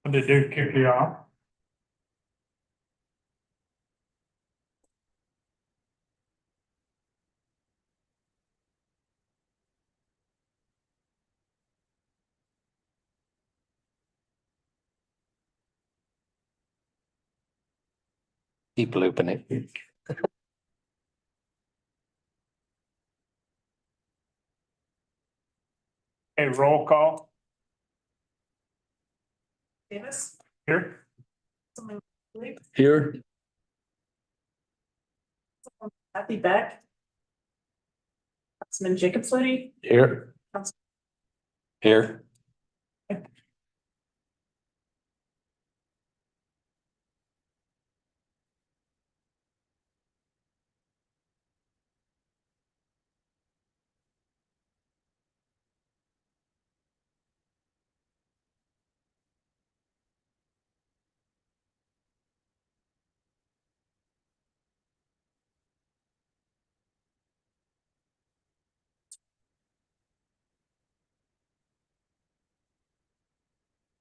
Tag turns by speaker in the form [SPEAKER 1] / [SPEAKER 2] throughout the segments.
[SPEAKER 1] What did they kick you off?
[SPEAKER 2] Keep looping it.
[SPEAKER 1] A roll call
[SPEAKER 3] Davis,
[SPEAKER 1] here.
[SPEAKER 2] Here.
[SPEAKER 3] Kathy Beck. Councilman Jacob Flaherty.
[SPEAKER 2] Here. Here.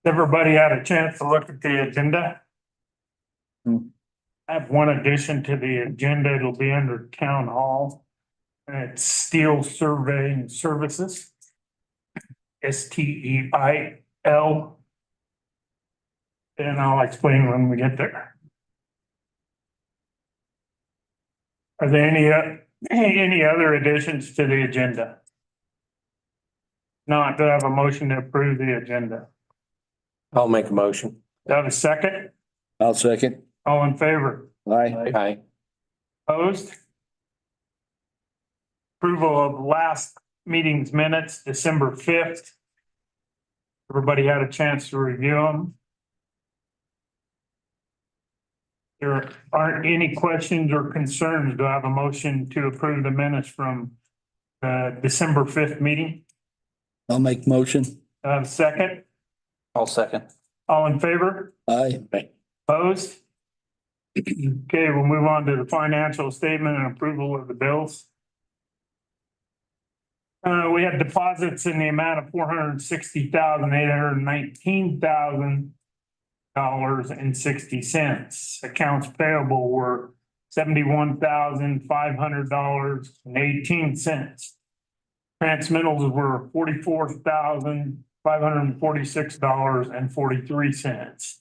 [SPEAKER 1] Everybody had a chance to look at the agenda?
[SPEAKER 2] Hmm.
[SPEAKER 1] I have one addition to the agenda. It'll be under town hall. And it's Steel Surveying Services. STEIL. And I'll explain when we get there. Are there any other additions to the agenda? Not to have a motion to approve the agenda.
[SPEAKER 2] I'll make a motion.
[SPEAKER 1] Do I have a second?
[SPEAKER 2] I'll second.
[SPEAKER 1] All in favor?
[SPEAKER 2] Aye.
[SPEAKER 1] Opposed? Approval of last meeting's minutes, December 5th. Everybody had a chance to review them. There aren't any questions or concerns. Do I have a motion to approve the minutes from the December 5th meeting?
[SPEAKER 2] I'll make motion.
[SPEAKER 1] Second,
[SPEAKER 2] I'll second.
[SPEAKER 1] all in favor?
[SPEAKER 2] Aye.
[SPEAKER 1] Opposed? Okay, we'll move on to the financial statement and approval of the bills. We had deposits in the amount of $460,819,000.60. Accounts payable were $71,500.18. Transmittals were $44,546.43.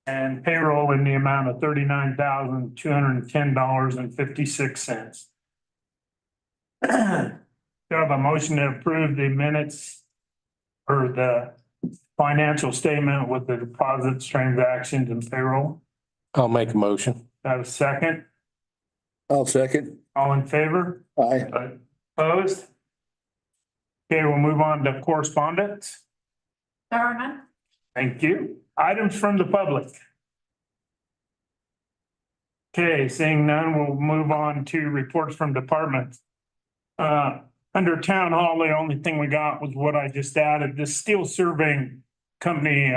[SPEAKER 1] And payroll in the amount of $39,210.56. Do I have a motion to approve the minutes or the financial statement with the deposits, transactions and payroll?
[SPEAKER 2] I'll make a motion.
[SPEAKER 1] Do I have a second?
[SPEAKER 2] I'll second.
[SPEAKER 1] All in favor?
[SPEAKER 2] Aye.
[SPEAKER 1] Opposed? Okay, we'll move on to correspondence.
[SPEAKER 3] There are none.
[SPEAKER 1] Thank you. Items from the public. Okay, seeing none, we'll move on to reports from departments. Under town hall, the only thing we got was what I just added. The steel surveying company,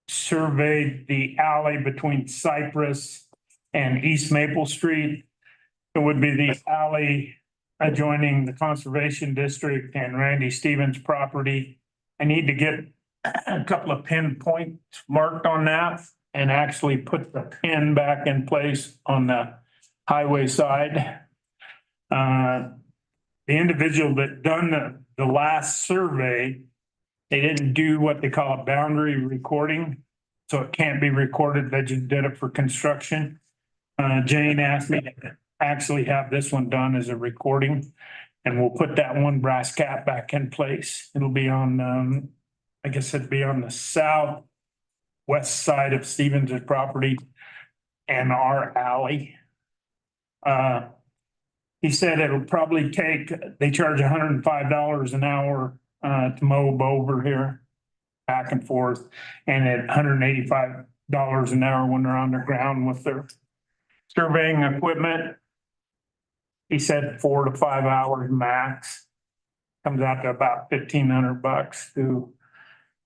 [SPEAKER 1] surveyed the alley between Cypress and East Maple Street. It would be the alley adjoining the Conservation District and Randy Stevens property. I need to get a couple of pinpoints marked on that and actually put the pin back in place on the highway side. The individual that done the last survey, they didn't do what they call a boundary recording. So it can't be recorded. They just did it for construction. Jane asked me to actually have this one done as a recording. And we'll put that one brass cap back in place. It'll be on, I guess it'd be on the southwest side of Stevens' property and our alley. He said it'll probably take, they charge $105 an hour to mow over here, back and forth, and at $185 an hour when they're on the ground with their surveying equipment. He said 4 to 5 hours max. Comes out to about $1,500 to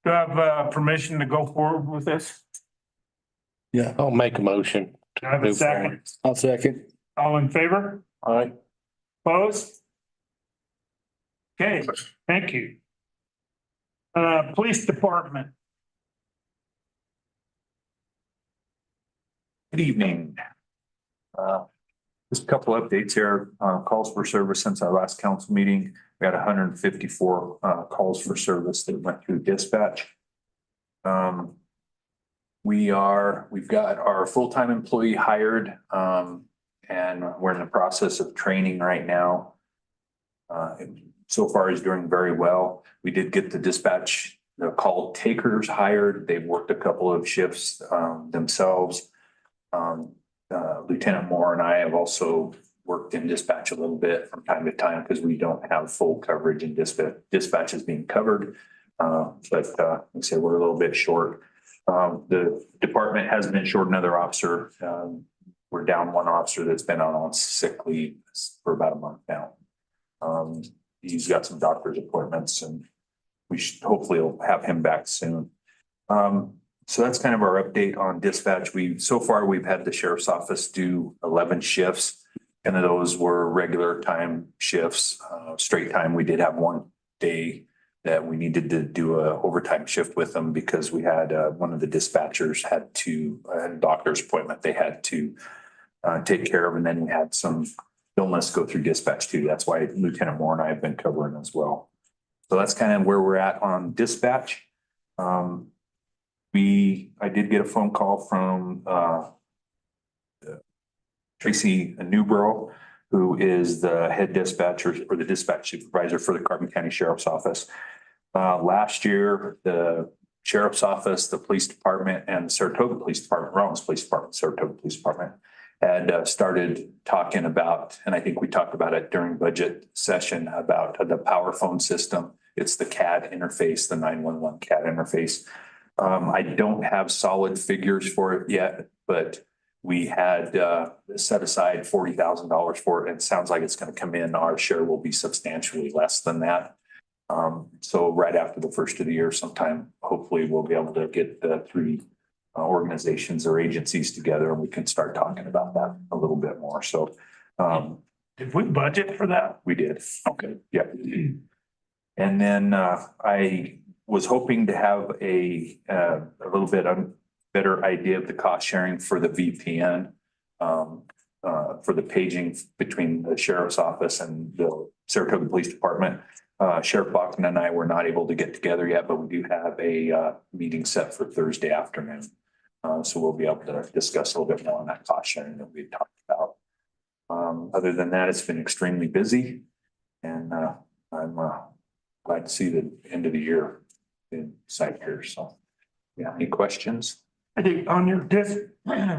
[SPEAKER 1] have permission to go forward with this.
[SPEAKER 2] Yeah, I'll make a motion.
[SPEAKER 1] I have a second.
[SPEAKER 2] I'll second.
[SPEAKER 1] All in favor?
[SPEAKER 2] Aye.
[SPEAKER 1] Opposed? Okay, thank you. Police department.
[SPEAKER 4] Good evening. Just a couple updates here, calls for service since our last council meeting. We had 154 calls for service that went through dispatch. We've got our full-time employee hired, and we're in the process of training right now. So far he's doing very well. We did get the dispatch, the call takers hired. They've worked a couple of shifts themselves. Lieutenant Moore and I have also worked in dispatch a little bit from time to time because we don't have full coverage and dispatch is being covered. Let's say we're a little bit short. The department has been short another officer. We're down one officer that's been on sick leave for about a month now. He's got some doctor's appointments and we should hopefully have him back soon. So that's kind of our update on dispatch. So far we've had the sheriff's office do 11 shifts. And those were regular time shifts, straight time. We did have one day that we needed to do a overtime shift with them because we had one of the dispatchers had a doctor's appointment they had to take care of. And then we had some illness go through dispatch too. That's why Lieutenant Moore and I have been covering as well. So that's kind of where we're at on dispatch. I did get a phone call from Tracy Newborough, who is the head dispatcher or the dispatch supervisor for the Carbon County Sheriff's Office. Last year, the Sheriff's Office, the Police Department, and the Saratoga Police Department, Rollins Police Department, Saratoga Police Department, had started talking about, and I think we talked about it during budget session, about the power phone system. It's the CAD interface, the 911 CAD interface. I don't have solid figures for it yet, but we had set aside $40,000 for it. And it sounds like it's going to come in. Our share will be substantially less than that. So right after the first of the year, sometime, hopefully we'll be able to get the three organizations or agencies together and we can start talking about that a little bit more. So
[SPEAKER 1] Did we budget for that?
[SPEAKER 4] we did. Okay. Yeah. And then I was hoping to have a little bit better idea of the cost sharing for the VPN, for the paging between the sheriff's office and the Saratoga Police Department. Sheriff Bachman and I were not able to get together yet, but we do have a meeting set for Thursday afternoon. So we'll be able to discuss a little bit more on that cost sharing that we talked about. Other than that, it's been extremely busy and I'm glad to see the end of the year in sight here. So, yeah, any questions?
[SPEAKER 1] I think on your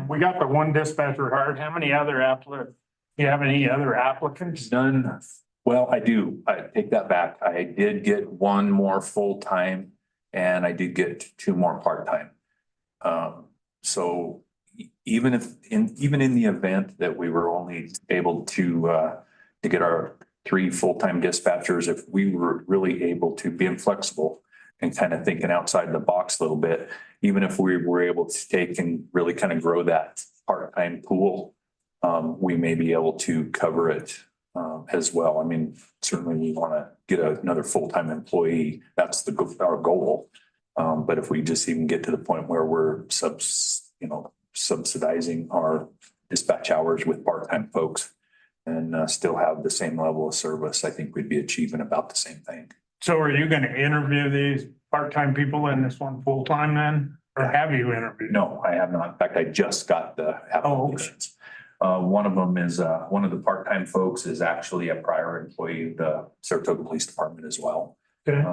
[SPEAKER 1] we got the one dispatcher hired. How many other applicants? You have any other applicants?
[SPEAKER 4] None. Well, I do. I take that back. I did get one more full-time and I did get two more part-time. So even in the event that we were only able to get our three full-time dispatchers, if we were really able to be flexible and kind of thinking outside the box a little bit, even if we were able to take and really kind of grow that part-time pool, we may be able to cover it as well. I mean, certainly we want to get another full-time employee. That's our goal. But if we just even get to the point where we're subsidizing our dispatch hours with part-time folks and still have the same level of service, I think we'd be achieving about the same thing.
[SPEAKER 1] So are you going to interview these part-time people in this one full-time then? Or have you interviewed?
[SPEAKER 4] No, I have not. In fact, I just got the applications. One of them is one of the part-time folks is actually a prior employee of the Saratoga Police Department as well.
[SPEAKER 1] Okay.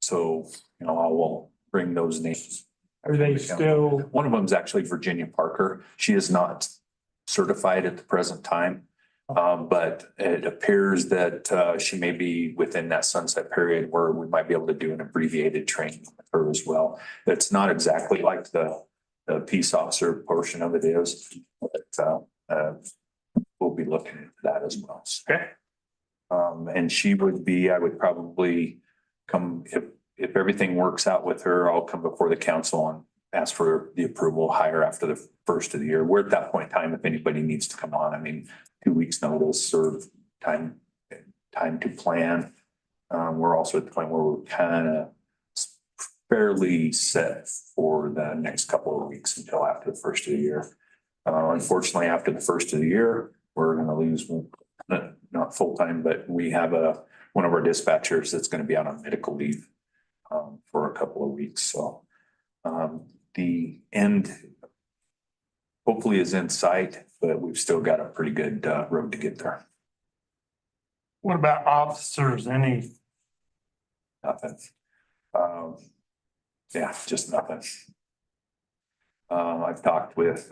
[SPEAKER 4] So, I will bring those names.
[SPEAKER 1] Are they still?
[SPEAKER 4] One of them is actually Virginia Parker. She is not certified at the present time. But it appears that she may be within that sunset period where we might be able to do an abbreviated training with her as well. That's not exactly like the peace officer portion of it is, but we'll be looking into that as well.
[SPEAKER 1] Okay.
[SPEAKER 4] And she would be, I would probably come, if everything works out with her, I'll come before the council and ask for the approval hire after the first of the year. We're at that point in time, if anybody needs to come on, 2 weeks notice or time to plan. We're also at the point where we're kind of fairly set for the next couple of weeks until after the first of the year. Unfortunately, after the first of the year, we're gonna lose, not full-time, but we have one of our dispatchers that's gonna be out on medical leave for a couple of weeks, so the end hopefully is in sight, but we've still got a pretty good road to get there.
[SPEAKER 1] What about officers? Any?
[SPEAKER 4] Nothing. Yeah, just nothing. I've talked with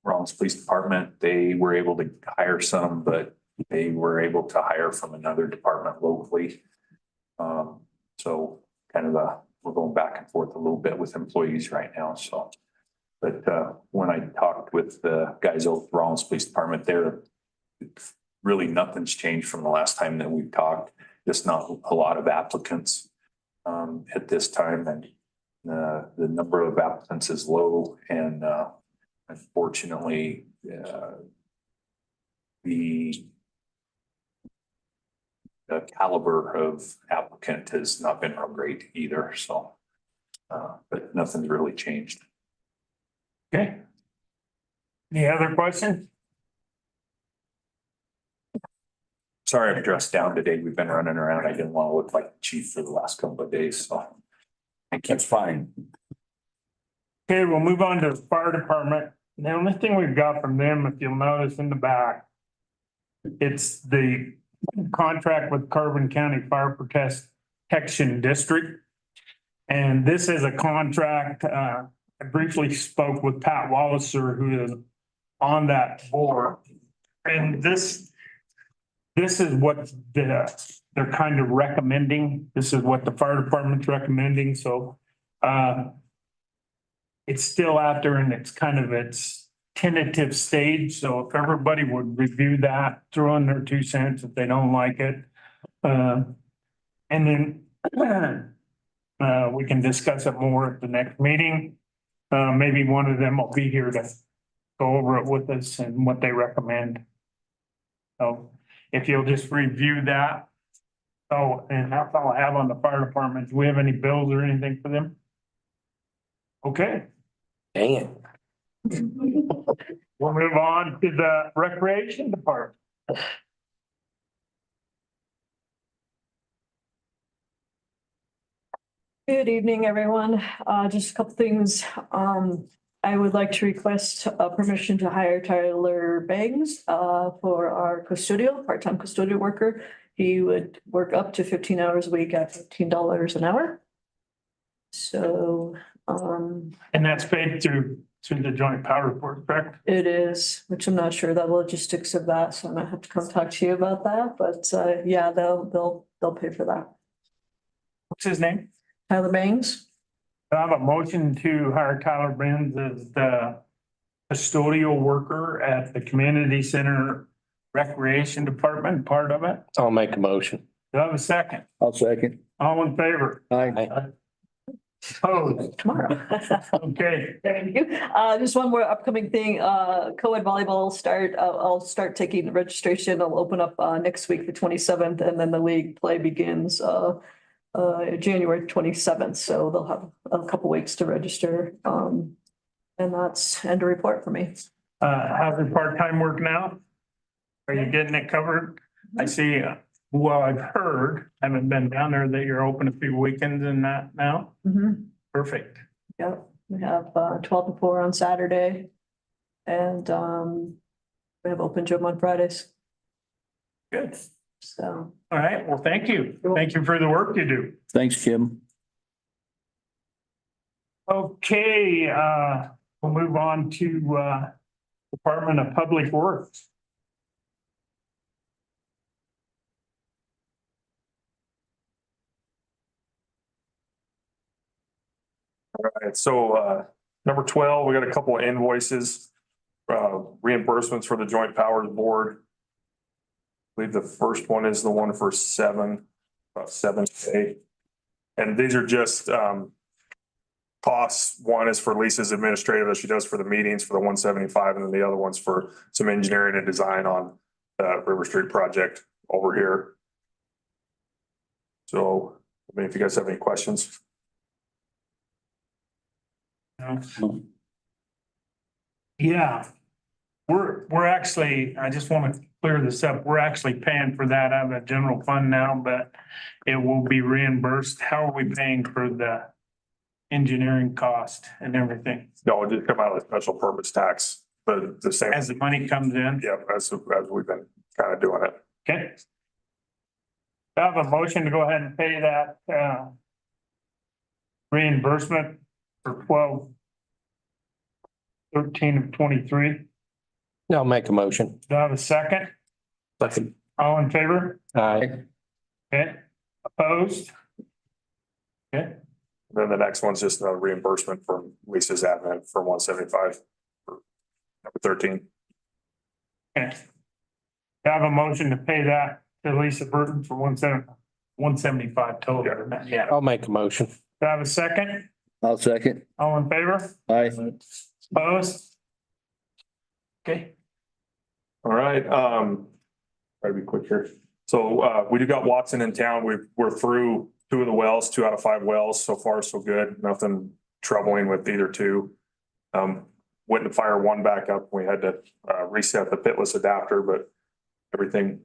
[SPEAKER 4] Rollins Police Department. They were able to hire some, but they were able to hire from another department locally. So kind of we're going back and forth a little bit with employees right now, so. But when I talked with the guys over at Rollins Police Department, there really nothing's changed from the last time that we've talked. Just not a lot of applicants at this time, and the number of applicants is low, and unfortunately the caliber of applicant has not been real great either, so but nothing's really changed.
[SPEAKER 1] Okay. Any other questions?
[SPEAKER 4] Sorry, I'm dressed down today. We've been running around. I didn't want to look like the chief for the last couple of days, so.
[SPEAKER 2] That's fine.
[SPEAKER 1] Okay, we'll move on to the fire department. The only thing we've got from them, if you'll notice in the back, it's the contract with Carbon County Fire Protection District. And this is a contract, I briefly spoke with Pat Walliser, who is on that board. And this is what they're kind of recommending. This is what the fire department's recommending, so it's still out there and it's kind of its tentative stage, so if everybody would review that, throw in their 2 cents if they don't like it. And then we can discuss it more at the next meeting. Maybe one of them will be here to go over it with us and what they recommend. So if you'll just review that. Oh, and that's all I have on the fire department. Do we have any bills or anything for them? Okay,
[SPEAKER 2] Dang it.
[SPEAKER 1] we'll move on to the recreation department.
[SPEAKER 5] Good evening, everyone. Just a couple things. I would like to request permission to hire Tyler Bangs for our custodial, part-time custodial worker. He would work up to 15 hours a week at $15 an hour. So
[SPEAKER 1] And that's paid through the joint power report, correct?
[SPEAKER 5] it is, which I'm not sure the logistics of that, so I'm gonna have to come talk to you about that, but yeah, they'll pay for that.
[SPEAKER 1] What's his name?
[SPEAKER 5] Tyler Bangs.
[SPEAKER 1] I have a motion to hire Tyler Benz as the custodial worker at the community center recreation department, part of it.
[SPEAKER 2] I'll make a motion.
[SPEAKER 1] Do I have a second?
[SPEAKER 2] I'll second.
[SPEAKER 1] All in favor?
[SPEAKER 2] Aye.
[SPEAKER 1] Opposed?
[SPEAKER 5] Tomorrow.
[SPEAKER 1] Okay,
[SPEAKER 5] Thank you. Just one more upcoming thing, co-ed volleyball will start, I'll start taking the registration. I'll open up, next week, the 27th, and then the league play begins, January 27th. So they'll have a couple weeks to register. And that's end of report for me.
[SPEAKER 1] how's your part-time work now? Are you getting it covered? I see, well, I've heard, haven't been down there, that you're open a few weekends and that now. Perfect.
[SPEAKER 5] Yep, we have 12 to 4 on Saturday. And we have open gym on Fridays.
[SPEAKER 1] Good.
[SPEAKER 5] So
[SPEAKER 1] All right, well, thank you. Thank you for the work you do.
[SPEAKER 2] Thanks, Kim.
[SPEAKER 1] Okay, we'll move on to Department of Public Works.
[SPEAKER 6] All right, so number 12, we got a couple of invoices, reimbursements for the Joint Powers Board. I believe the first one is the one for about $7K. And these are just costs. One is for Lisa's administrative that she does for the meetings for the 175, and then the other one's for some engineering and design on the River Street project over here. So, I mean, if you guys have any questions.
[SPEAKER 1] Yeah. We're actually, I just want to clear this up. We're actually paying for that out of the general fund now, but it will be reimbursed. How are we paying for the engineering cost and everything
[SPEAKER 6] No, it did come out of the special purpose tax, but the same,
[SPEAKER 1] as the money comes in?
[SPEAKER 6] yeah, as we've been kind of doing it.
[SPEAKER 1] Okay. I have a motion to go ahead and pay that, reimbursement for 12/13 of 23.
[SPEAKER 2] I'll make a motion.
[SPEAKER 1] Do I have a second?
[SPEAKER 2] Second.
[SPEAKER 1] All in favor?
[SPEAKER 2] Aye.
[SPEAKER 1] Okay, opposed? Okay,
[SPEAKER 6] Then the next one's just a reimbursement from Lisa's admin for 175 for number 13.
[SPEAKER 1] okay. I have a motion to pay that to Lisa Burton for 175 total. Yeah.
[SPEAKER 2] I'll make a motion.
[SPEAKER 1] Do I have a second?
[SPEAKER 2] I'll second.
[SPEAKER 1] All in favor?
[SPEAKER 2] Aye.
[SPEAKER 1] Opposed? Okay,
[SPEAKER 6] All right, try to be quick here. So, we do got Watson in town. We're through 2 of the wells, 2 out of 5 wells. So far, so good. Nothing troubling with either 2. Went to fire 1 back up. We had to, reset the pitless adapter, but everything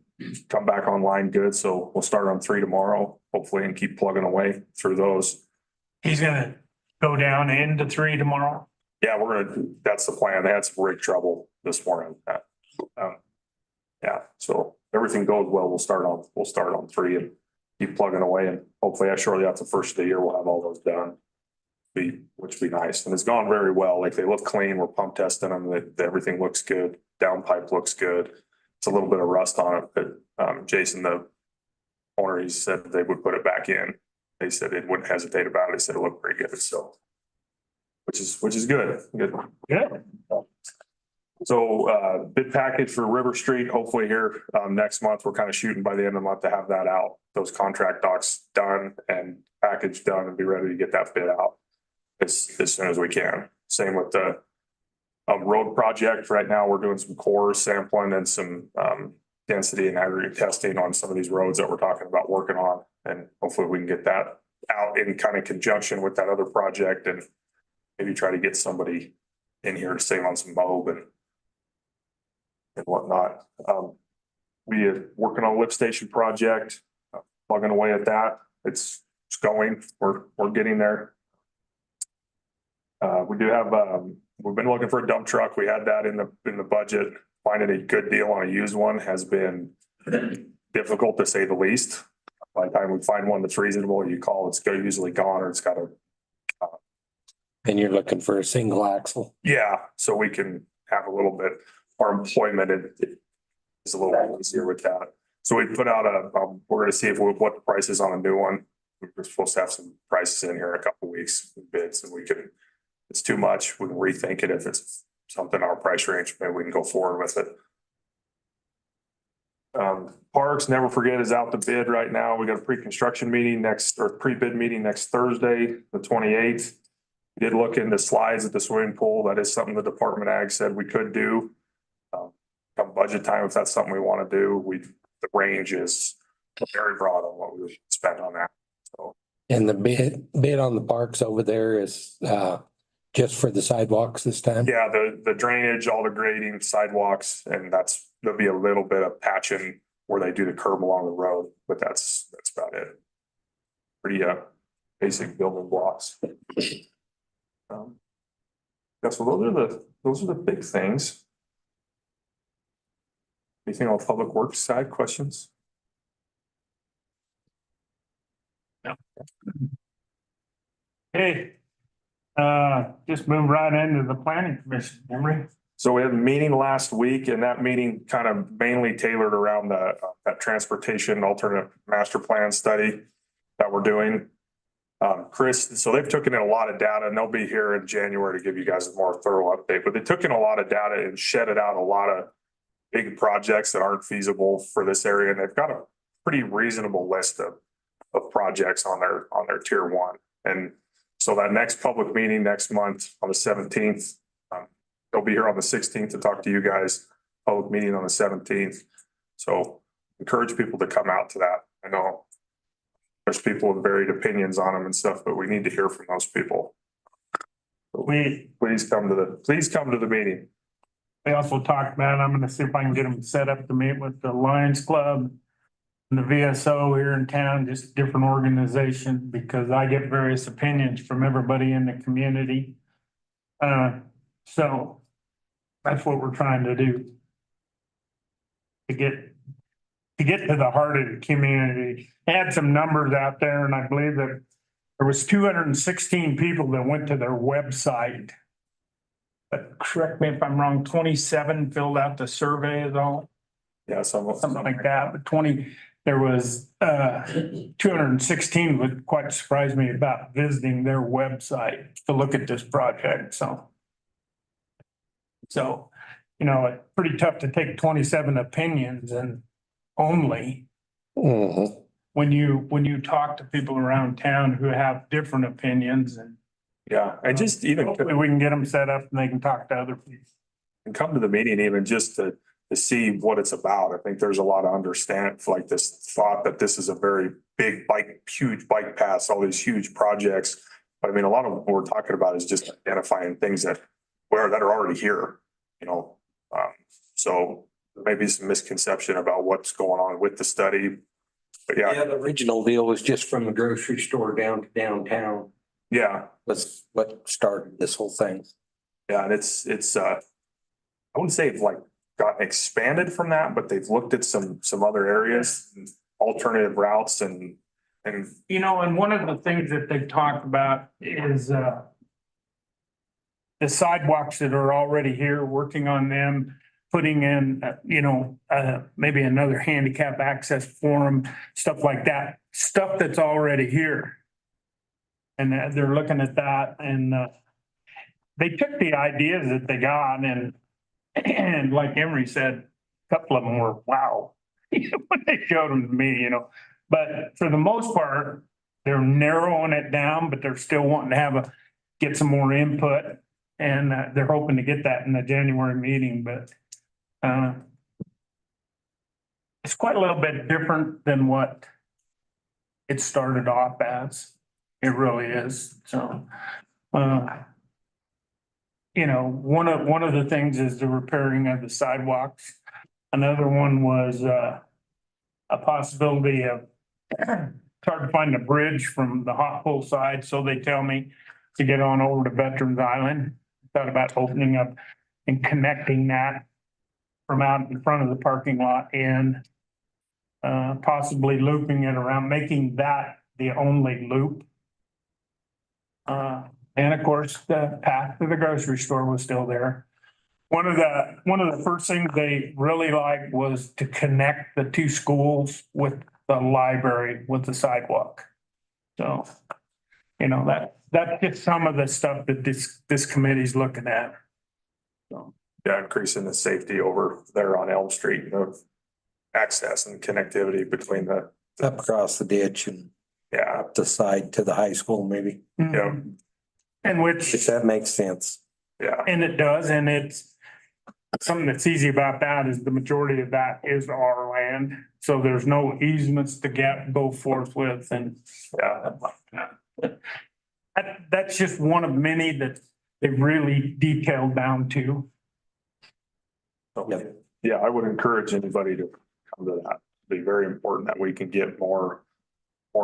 [SPEAKER 6] come back online good. So we'll start on 3 tomorrow, hopefully, and keep plugging away through those.
[SPEAKER 1] he's gonna go down into 3 tomorrow.
[SPEAKER 6] Yeah, that's the plan. They had some rig trouble this morning. Yeah, so everything goes well. We'll start on 3 and keep plugging away, and hopefully shortly after the first of the year, we'll have all those done. Which would be nice. And it's gone very well. Like, they look clean. We're pump testing them. Everything looks good. Downpipe looks good. It's a little bit of rust on it, but Jason, the owner, he said they would put it back in. They said they wouldn't hesitate about it. They said it looked pretty good, so. Which is good.
[SPEAKER 1] Good.
[SPEAKER 6] So, bid package for River Street, hopefully here, next month. We're kind of shooting by the end of the month to have that out. Those contract docs done and package done and be ready to get that bid out as soon as we can. Same with the road project. Right now, we're doing some core sampling and some density and aggregate testing on some of these roads that we're talking about working on. And hopefully we can get that out in kind of conjunction with that other project, and maybe try to get somebody in here to save on some mob and whatnot. We are working on a lift station project, plugging away at that. It's going, we're getting there. We do have, we've been looking for a dump truck. We had that in the budget. Finding a good deal on a used one has been difficult, to say the least. By the time we find one that's reasonable, you call, it's usually gone, or it's got a.
[SPEAKER 2] And you're looking for a single axle.
[SPEAKER 6] Yeah, so we can have a little bit, our employment is a little easier with that. So we put out we're gonna see what the price is on a new one. We're supposed to have some prices in here in a couple of weeks, bids, and we can, if it's too much, we can rethink it. If it's something our price range, maybe we can go forward with it. Parks, never forget, is out to bid right now. We got a pre-construction meeting pre-bid meeting next Thursday, the 28th. We did look into slides at the swimming pool. That is something the Department of Ag said we could do. Come budget time, if that's something we want to do, the range is very broad on what we would spend on that. So,
[SPEAKER 2] And the bid on the parks over there is just for the sidewalks this time?
[SPEAKER 6] yeah, the drainage, all the grading, sidewalks, and there'll be a little bit of patching where they do the curb along the road, but that's about it. Pretty basic building blocks. Yeah, so those are the big things. Anything on public works side, questions?
[SPEAKER 1] Hey, just move right into the planning commission, Emery.
[SPEAKER 6] So we had a meeting last week, and that meeting kind of mainly tailored around that transportation alternate master plan study that we're doing. Chris, so they've taken in a lot of data, and they'll be here in January to give you guys a more thorough update, but they took in a lot of data and shedded out a lot of big projects that aren't feasible for this area. And they've got a pretty reasonable list of projects on their tier 1. And so that next public meeting next month on the 17th, they'll be here on the 16th to talk to you guys, public meeting on the 17th. So encourage people to come out to that. I know there's people with varied opinions on them and stuff, but we need to hear from those people. Please come to the meeting.
[SPEAKER 1] We also talked about, I'm gonna see if I can get them set up to meet with the Lions Club and the VSO here in town, just different organization, because I get various opinions from everybody in the community. So that's what we're trying to do. To get to the heart of the community. I had some numbers out there, and I believe that there was 216 people that went to their website. But correct me if I'm wrong, 27 filled out the survey is all,
[SPEAKER 6] Yeah,
[SPEAKER 1] something like that, but there was 216 would quite surprise me about visiting their website to look at this project, so. So, it's pretty tough to take 27 opinions and only
[SPEAKER 2] Mhm.
[SPEAKER 1] when you talk to people around town who have different opinions, and
[SPEAKER 6] yeah, and just even
[SPEAKER 1] hopefully we can get them set up and they can talk to other people.
[SPEAKER 6] come to the meeting even just to see what it's about. I think there's a lot of like this thought that this is a very big huge bike paths, all these huge projects. But I mean, a lot of what we're talking about is just identifying things that are already here, so maybe some misconception about what's going on with the study. But
[SPEAKER 2] Yeah, the original deal was just from the grocery store down to downtown.
[SPEAKER 6] yeah,
[SPEAKER 2] Was what started this whole thing.
[SPEAKER 6] and it's, I wouldn't say it's like gotten expanded from that, but they've looked at some other areas, alternative routes and
[SPEAKER 1] And one of the things that they've talked about is the sidewalks that are already here, working on them, putting in, maybe another handicap access forum, stuff like that, stuff that's already here. And they're looking at that, and they took the ideas that they got, and like Emery said, a couple of them were, wow, when they showed them to me, But for the most part, they're narrowing it down, but they're still wanting to get some more input. And they're hoping to get that in the January meeting, but it's quite a little bit different than what it started off as. It really is. So, one of the things is the repairing of the sidewalks. Another one was a possibility of hard to find a bridge from the hot pole side, so they tell me, to get on over to Veterans Island. Thought about opening up and connecting that from out in front of the parking lot and possibly looping it around, making that the only loop. And of course, the path to the grocery store was still there. One of the first things they really liked was to connect the two schools with the library with the sidewalk. So, that's just some of the stuff that this committee's looking at. So,
[SPEAKER 6] yeah, increasing the safety over there on Elm Street, access and connectivity between
[SPEAKER 2] Up across the ditch and
[SPEAKER 6] yeah,
[SPEAKER 2] up the side to the high school, maybe.
[SPEAKER 6] yeah,
[SPEAKER 1] And which.
[SPEAKER 2] If that makes sense.
[SPEAKER 6] yeah,
[SPEAKER 1] And it does, and it's something that's easy about that is the majority of that is our land. So there's no easements to go forth with, and
[SPEAKER 6] yeah.
[SPEAKER 1] that's just one of many that they really detailed down to.
[SPEAKER 6] So, yeah, I would encourage anybody to come to that. It'd be very important that we can get more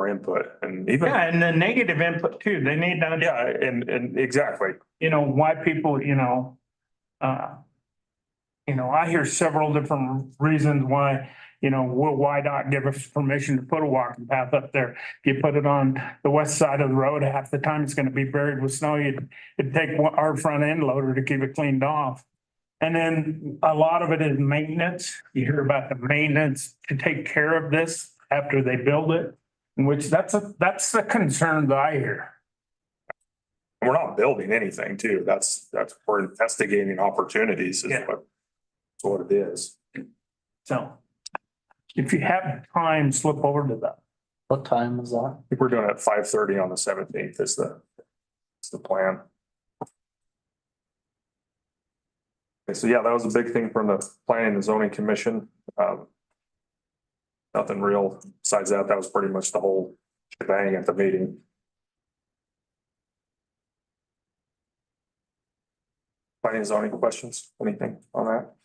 [SPEAKER 6] input and even.
[SPEAKER 1] Yeah, and the negative input too. They need to.
[SPEAKER 6] Yeah, and exactly.
[SPEAKER 1] Why people, I hear several different reasons why, why not give us permission to put a walking path up there? If you put it on the west side of the road, half the time it's gonna be buried with snow. It'd take our front end loader to keep it cleaned off. And then a lot of it is maintenance. You hear about the maintenance to take care of this after they build it, which that's the concern that I hear.
[SPEAKER 6] We're not building anything too. We're investigating opportunities is
[SPEAKER 1] Yeah.
[SPEAKER 6] what it is.
[SPEAKER 1] So if you have time, slip over to that.
[SPEAKER 7] What time was that?
[SPEAKER 6] I think we're doing it at 5:30 on the 17th is the plan. Okay, so yeah, that was a big thing from the planning and zoning commission. Nothing real besides that. That was pretty much the whole shebang at the meeting. Planning and zoning questions, anything on that?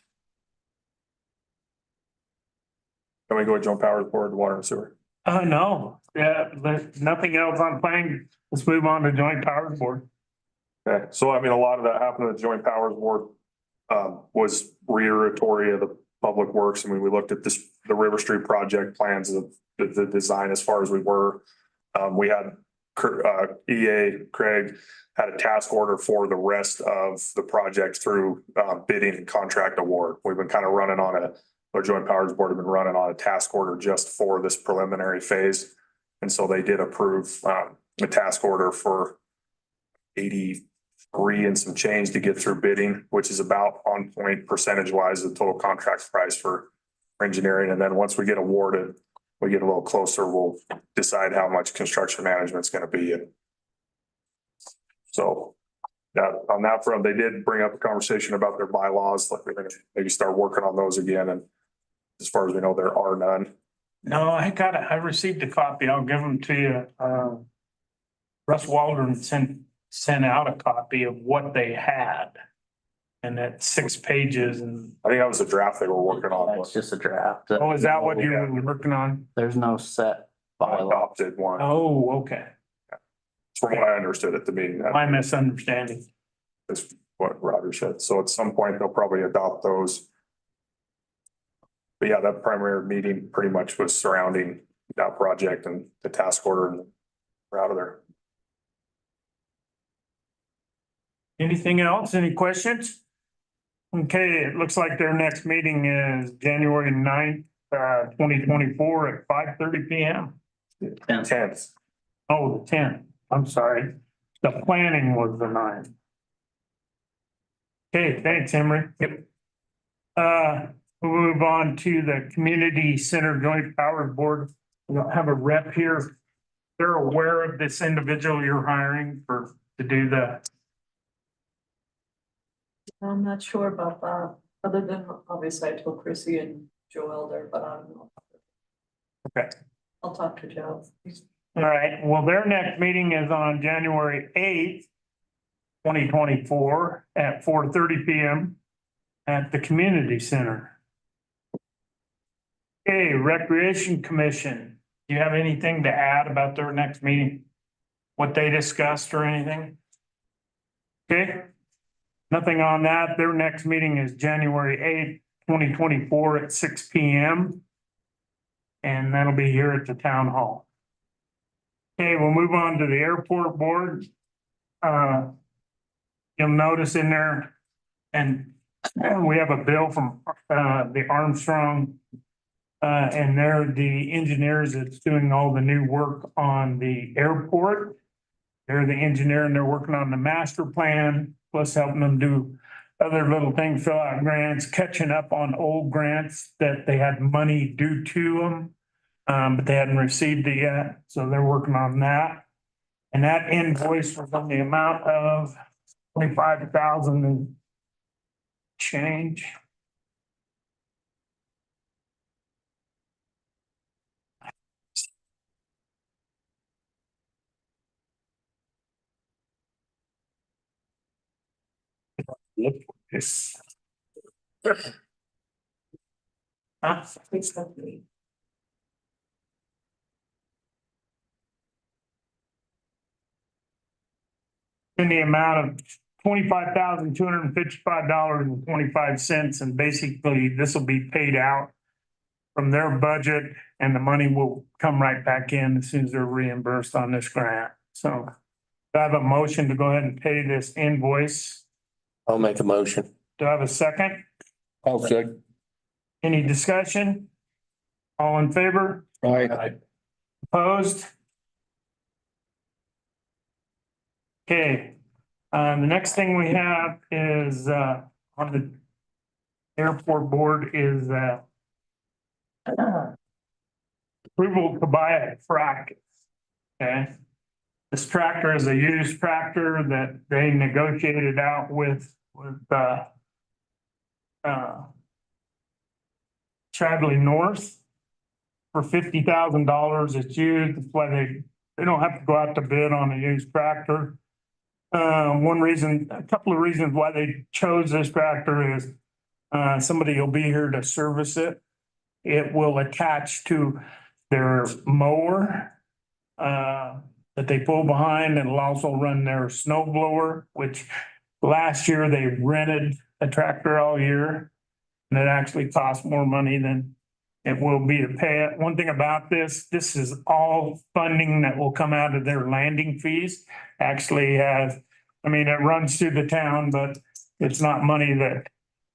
[SPEAKER 6] Can we go with joint powers board, water and sewer?
[SPEAKER 1] No, yeah, there's nothing else on planning. Let's move on to joint powers board.
[SPEAKER 6] Okay, so I mean, a lot of that happened at the joint powers board, was reiteratory of the public works. I mean, we looked at this, the River Street project plans of the design as far as we were. We had EA Craig had a task order for the rest of the project through bidding and contract award. We've been kind of running on our joint powers board have been running on a task order just for this preliminary phase. And so they did approve a task order for 83 and some change to get through bidding, which is about on point percentage wise, the total contract price for engineering. And then once we get awarded, we get a little closer, we'll decide how much construction management's going to be. And so on that front, they did bring up a conversation about their bylaws, like they're going to maybe start working on those again. And as far as we know, there are none.
[SPEAKER 1] No, I received a copy. I'll give them to you. Russ Waldron sent out a copy of what they had. And that's 6 pages and,
[SPEAKER 6] I think that was a draft they were working on.
[SPEAKER 7] It's just a draft.
[SPEAKER 1] oh, is that what you were working on?
[SPEAKER 7] There's no set bylaw.
[SPEAKER 6] Adopted one.
[SPEAKER 1] Oh, okay.
[SPEAKER 6] From what I understood at the meeting,
[SPEAKER 1] My misunderstanding.
[SPEAKER 6] that's what Roger said. So at some point, they'll probably adopt those. But yeah, that primary meeting pretty much was surrounding that project and the task order, and we're out of there.
[SPEAKER 1] Anything else? Any questions? Okay, it looks like their next meeting is January 9th, 2024 at 5:30 PM.
[SPEAKER 7] And
[SPEAKER 6] 10th.
[SPEAKER 1] Oh, the 10th. I'm sorry. The planning was the 9th. Okay, thanks, Emery. Yep. We'll move on to the Community Center Joint Powers Board. We don't have a rep here. They're aware of this individual you're hiring to do that.
[SPEAKER 5] I'm not sure about that, other than obviously I told Chrissy and Joe Elder, but I don't know.
[SPEAKER 1] Okay.
[SPEAKER 5] I'll talk to Joe.
[SPEAKER 1] All right, well, their next meeting is on January 8th, 2024 at 4:30 PM at the Community Center. Okay, Recreation Commission, do you have anything to add about their next meeting? What they discussed or anything? Okay, nothing on that. Their next meeting is January 8th, 2024 at 6 PM. And that'll be here at the town hall. Okay, we'll move on to the airport board. You'll notice in there, and we have a bill from the Armstrong. And they're the engineers that's doing all the new work on the airport. They're the engineer and they're working on the master plan, plus helping them do other little things, fill out grants, catching up on old grants that they had money due to them. But they hadn't received it yet, so they're working on that. And that invoice was on the amount of 25,000 and change. Look, this. Huh? In the amount of $25,255.25, and basically this will be paid out from their budget, and the money will come right back in as soon as they're reimbursed on this grant. So do I have a motion to go ahead and pay this invoice?
[SPEAKER 2] I'll make a motion.
[SPEAKER 1] Do I have a second?
[SPEAKER 2] I'll second.
[SPEAKER 1] Any discussion? All in favor?
[SPEAKER 2] Aye.
[SPEAKER 1] Opposed? Okay, the next thing we have is, on the airport board is, approval to buy a tractor. Okay. This tractor is a used tractor that they negotiated out with Chadley North for $50,000. It's used. That's why they don't have to go out to bid on a used tractor. One reason, a couple of reasons why they chose this tractor is somebody will be here to service it. It will attach to their mower that they pull behind, and it'll also run their snow blower, which last year they rented a tractor all year. And it actually costs more money than it will be to pay it. One thing about this is all funding that will come out of their landing fees. Actually has, I mean, it runs through the town, but it's not money that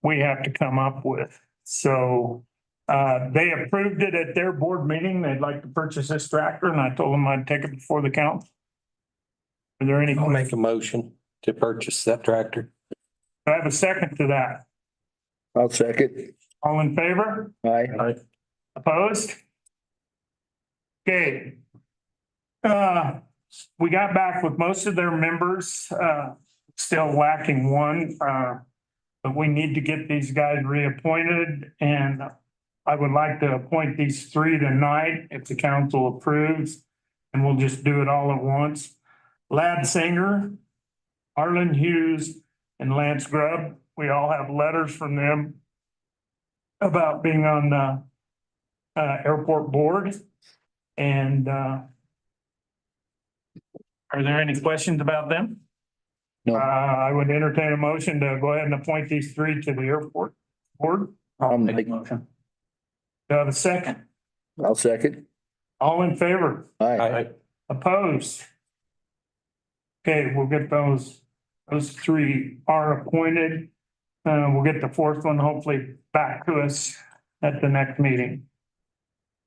[SPEAKER 1] we have to come up with. So they approved it at their board meeting. They'd like to purchase this tractor, and I told them I'd take it before the council. Are there any?
[SPEAKER 2] I'll make a motion to purchase that tractor.
[SPEAKER 1] I have a second to that.
[SPEAKER 8] I'll second.
[SPEAKER 1] All in favor?
[SPEAKER 8] Aye.
[SPEAKER 1] Opposed? Okay. We got back with most of their members, still lacking one, but we need to get these guys reappointed, and I would like to appoint these three tonight if the council approves, and we'll just do it all at once. Lad Singer, Arlen Hughes, and Lance Grubb. We all have letters from them about being on the airport board. And are there any questions about them?
[SPEAKER 8] No.
[SPEAKER 1] I would entertain a motion to go ahead and appoint these three to the airport board.
[SPEAKER 7] I'll make
[SPEAKER 8] make-
[SPEAKER 7] a motion.
[SPEAKER 1] Do I have a second?
[SPEAKER 8] I'll second.
[SPEAKER 1] All in favor?
[SPEAKER 8] Aye.
[SPEAKER 1] Opposed? Okay, we'll get those three are appointed. We'll get the fourth one hopefully back to us at the next meeting.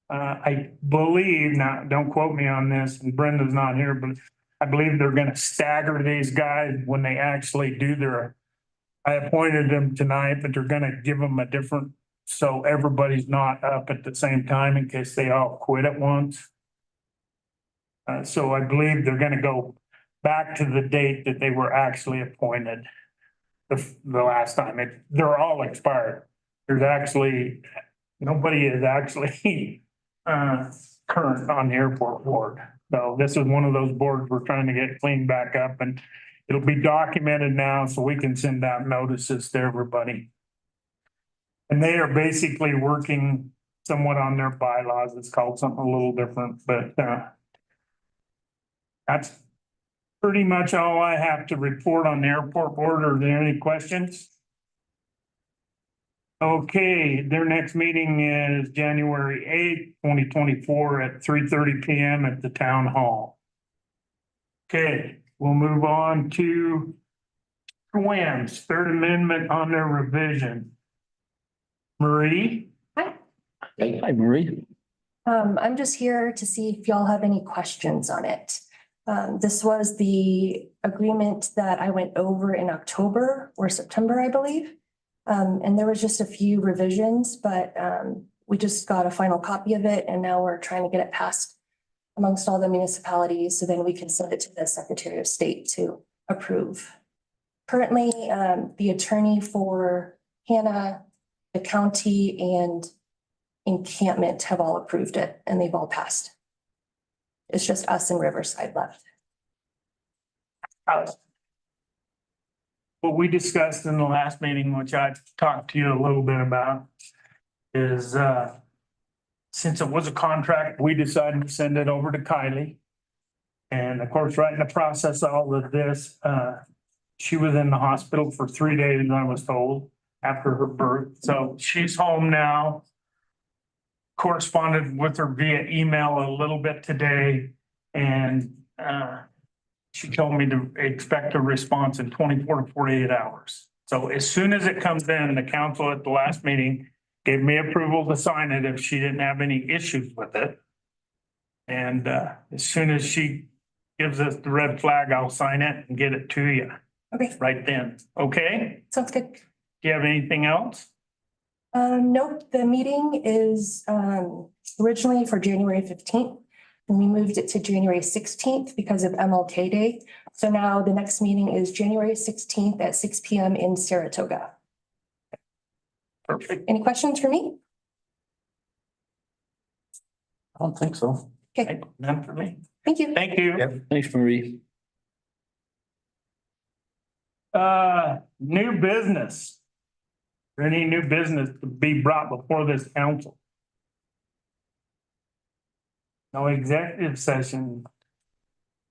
[SPEAKER 1] I believe, now, don't quote me on this, and Brenda's not here, but I believe they're gonna stagger these guys when they actually do their, I appointed them tonight, but they're gonna give them a different, so everybody's not up at the same time in case they all quit at once. So I believe they're gonna go back to the date that they were actually appointed. The last time, they're all expired. There's actually, nobody is actually current on the airport board. So this is one of those boards we're trying to get cleaned back up, and it'll be documented now so we can send out notices to everybody. And they are basically working somewhat on their bylaws. It's called something a little different, but that's pretty much all I have to report on the airport board. Are there any questions? Okay, their next meeting is January 8th, 2024 at 3:30 PM at the town hall. Okay, we'll move on to Wham's Third Amendment on their revision. Marie?
[SPEAKER 8] Hi, Marie.
[SPEAKER 9] I'm just here to see if y'all have any questions on it. This was the agreement that I went over in October or September, I believe. And there was just a few revisions, but we just got a final copy of it, and now we're trying to get it passed amongst all the municipalities, so then we can send it to the Secretary of State to approve. Currently, the attorney for Hannah, the county, and Encampment have all approved it, and they've all passed. It's just us and Riverside left.
[SPEAKER 1] What we discussed in the last meeting, which I talked to you a little bit about, is since it was a contract, we decided to send it over to Kylie. And of course, right in the process of all of this, she was in the hospital for 3 days, I was told, after her birth. So she's home now. Corresponded with her via email a little bit today, and she told me to expect a response in 24 to 48 hours. So as soon as it comes in, the council at the last meeting gave me approval to sign it if she didn't have any issues with it. And as soon as she gives us the red flag, I'll sign it and get it to you
[SPEAKER 9] Okay,
[SPEAKER 1] right then. Okay?
[SPEAKER 9] sounds good.
[SPEAKER 1] Do you have anything else?
[SPEAKER 9] Nope, the meeting is originally for January 15th. And we moved it to January 16th because of MLK Day. So now the next meeting is January 16th at 6 PM in Saratoga.
[SPEAKER 1] Perfect.
[SPEAKER 9] Any questions for me?
[SPEAKER 7] I don't think so.
[SPEAKER 9] Okay,
[SPEAKER 1] None for me.
[SPEAKER 9] thank you.
[SPEAKER 1] Thank you.
[SPEAKER 8] Thanks, Marie.
[SPEAKER 1] New business. Any new business to be brought before this council? No executive session.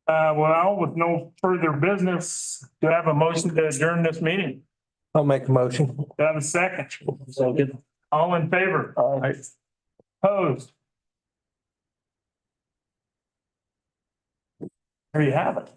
[SPEAKER 1] Well, with no further business, do I have a motion to adjourn this meeting?
[SPEAKER 2] I'll make a motion.
[SPEAKER 1] Do I have a second?
[SPEAKER 8] Second.
[SPEAKER 1] All in favor? Opposed? There you have it.